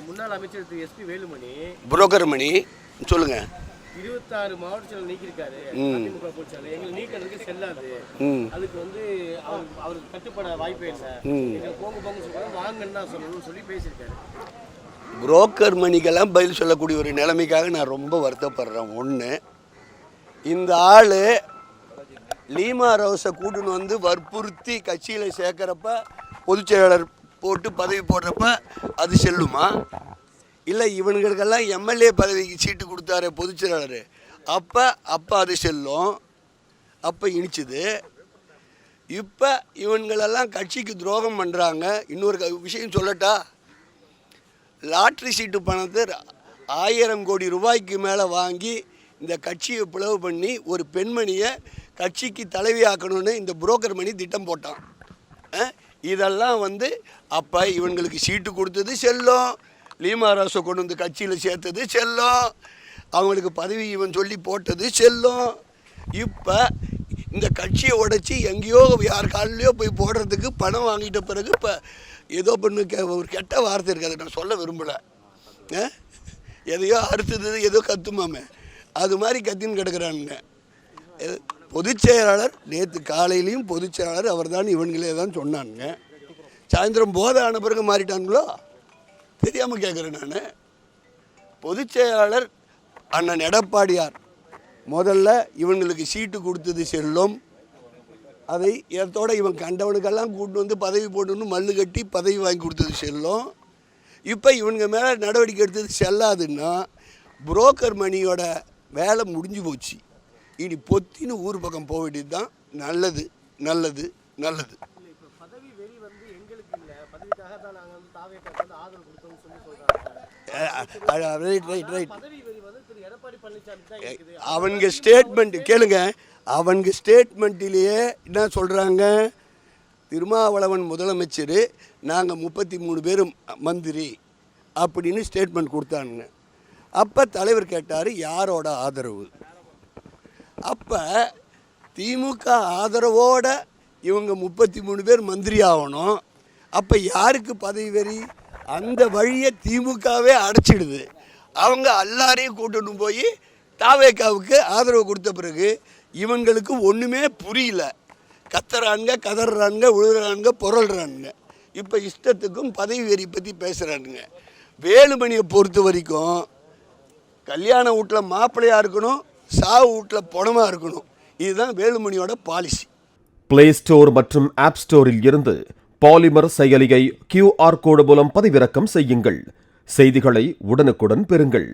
முன்னாள் அமைச்சர் திரு SP Velumani broker மணி சொல்லுங்க 26 மாவட்ட செயலர் நீக்கியிருக்காரு. அதிமுக பொதுச்செயலர் எங்களை நீக்கிறதுக்கு செல்லாது, அதுக்கு வந்து அவருக்கு கட்டுப்பட வாய்ப்பே இல்லை, எங்களை போங்க சொல்றாங்க, வாங்கன்னு தான் சொல்லணும்னு சொல்லி பேசியிருக்காரு. புரோக்கர் மணிக்கெல்லாம் பதில் சொல்லக்கூடிய ஒரு நிலைமைக்காக நான் ரொம்ப வருத்தப்படுறேன். ஒன்று, இந்த ஆள் லீமா ரோஸை கூட்டுன்னு வந்து வற்புறுத்தி கட்சியில் சேர்க்குறப்ப பொதுச் செயலாளர் போட்டு பதவி போடுறப்ப அது செல்லுமா? இல்லை இவனுங்களுக்கெல்லாம் எம்எல்ஏ பதவிக்கு சீட்டு கொடுத்தாரு பொதுச் செயலாளர், அப்போ அது செல்லும், அப்போ இனிச்சுது. இப்போ இவங்களெல்லாம் கட்சிக்கு துரோகம் பண்ணுறாங்க. இன்னொரு விஷயம் சொல்லட்டா, லாட்ரி சீட்டு பணத்தை 1000 கோடி ரூபாய்க்கு மேலே வாங்கி இந்த கட்சியை பிளவு பண்ணி ஒரு பெண்மணியை கட்சிக்கு தலைவியாக்கணும்னு இந்த புரோக்கர் மணி திட்டம் போட்டான். இதெல்லாம் வந்து அப்போ இவங்களுக்கு சீட்டு கொடுத்தது செல்லும், லீமா ரோஸை கொண்டு வந்து கட்சியில் சேர்த்தது செல்லும், அவங்களுக்கு பதவி இவன் சொல்லி போட்டது செல்லும். இப்போ இந்த கட்சியை உடைச்சி எங்கேயோ யார் காலிலையோ போய் போடுறதுக்கு பணம் வாங்கிட்ட பிறகு இப்போ ஏதோ பண்ணு ஒரு கெட்ட வார்த்தை இருக்குது, அதை நான் சொல்ல விரும்பலை. எதையோ அறுத்தது ஏதோ கத்துமாமே, அது மாதிரி கத்தின்னு கிடக்கிறானுங்க. பொதுச் செயலாளர் நேற்று காலையிலையும் பொதுச் செயலாளர் அவர் தான் இவங்களே தான் சொன்னானுங்க. சாயந்தரம் போதை ஆன பிறகு மாறிட்டானுங்களோ தெரியாமல் கேட்குறேன் நான். பொதுச் செயலாளர் அண்ணன் எடப்பாடியார் முதல்ல இவங்களுக்கு சீட்டு கொடுத்தது செல்லும், அதை ஏத்தோட இவன் கண்டவனுக்கெல்லாம் கூட்டு வந்து பதவி போட்டுன்னு மல்லு கட்டி பதவி வாங்கி கொடுத்தது செல்லும். இப்போ இவனுங்க மேலே நடவடிக்கை எடுத்தது செல்லாதுன்னா புரோக்கர் மணியோட வேலை முடிஞ்சு போச்சு. இனி பொத்தின்னு ஊர் பக்கம் போக வேண்டியது தான். நல்லது நல்லது நல்லது. அவனுங்க ஸ்டேட்மெண்ட் கேளுங்க, அவனுங்க ஸ்டேட்மெண்ட்டிலேயே என்ன சொல்கிறாங்க, திருமாவளவன் முதலமைச்சர், நாங்கள் 33 பேரும் மந்திரி அப்படின்னு ஸ்டேட்மெண்ட் கொடுத்தானுங்க. அப்போ தலைவர் கேட்டார் யாரோட ஆதரவு. அப்போ திமுக ஆதரவோட இவங்க 33 பேர் மந்திரி ஆகணும். அப்போ யாருக்கு பதவி வெறி? அந்த வழியை திமுகவே அடைச்சிடுது. அவங்க எல்லாரையும் கூட்டணும் போய் தாவேக்காவுக்கு ஆதரவு கொடுத்த பிறகு இவங்களுக்கு ஒன்றுமே புரியல. கத்துறானுங்க, கதறானுங்க, விழுறானுங்க, புரள்றானுங்க. இப்போ இஷ்டத்துக்கும் பதவி வெறி பற்றி பேசுகிறானுங்க. வேலுமணியை பொறுத்த வரைக்கும் கல்யாண வீட்டில் மாப்பிள்ளையாக இருக்கணும், சாவு வீட்டில் பணமாக இருக்கணும். இதுதான் வேலுமணியோட பாலிசி. பிளே ஸ்டோர் மற்றும் ஆப் ஸ்டோரில் இருந்து பாலிமர் செயலியை QR கோடு மூலம் பதிவிறக்கம் செய்யுங்கள். செய்திகளை உடனுக்குடன் பெறுங்கள்.